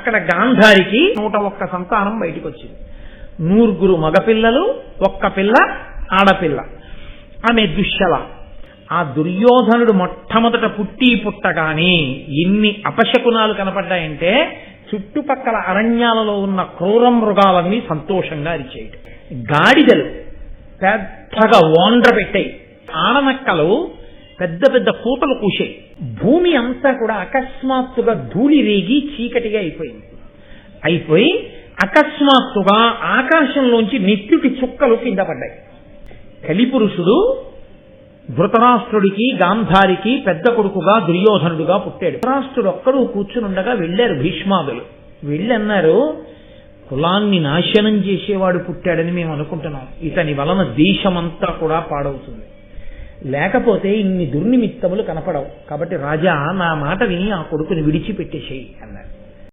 అక్కడ గాంధారికి 101 సంతానం బయటికి వచ్చింది. 100 మగపిల్లలు, 1 పిల్ల ఆడపిల్ల. ఆమె దుశ్శల. ఆ దుర్యోధనుడు మొట్టమొదట పుట్టగానే ఎన్ని అపశకునాలు కనపడ్డాయంటే చుట్టుపక్కల అరణ్యాలలో ఉన్న క్రూర మృగాలన్నీ సంతోషంగా అరిచేయట. గాడిదలు పెద్దగా ఓండ్ర పెట్టాయి. ఆడనక్కలు పెద్ద పెద్ద కూతలు కూసాయి. భూమి అంతా కూడా అకస్మాత్తుగా ధూళి రేగి చీకటిగా అయిపోయి అకస్మాత్తుగా ఆకాశంలోంచి నెత్తుటి చుక్కలు కింద పడ్డాయి. కలిపురుషుడు ధృతరాష్ట్రుడికి గాంధారికి పెద్ద కొడుకుగా దుర్యోధనుడుగా పుట్టాడు. ధృతరాష్ట్రుడు ఒక్కడు కూర్చునుండగా వెళ్ళారు భీష్మాదులు. వెళ్ళన్నారు, కులాన్ని నాశనం చేసేవాడు పుట్టాడని మేము అనుకుంటున్నాం, ఇతని వలన దేశమంతా కూడా పాడవుతుంది, లేకపోతే ఇన్ని దుర్నిమిత్తములు కనపడవు, కాబట్టి రాజా నా మాట విని ఆ కొడుకుని విడిచిపెట్టేసేయి అన్నారు.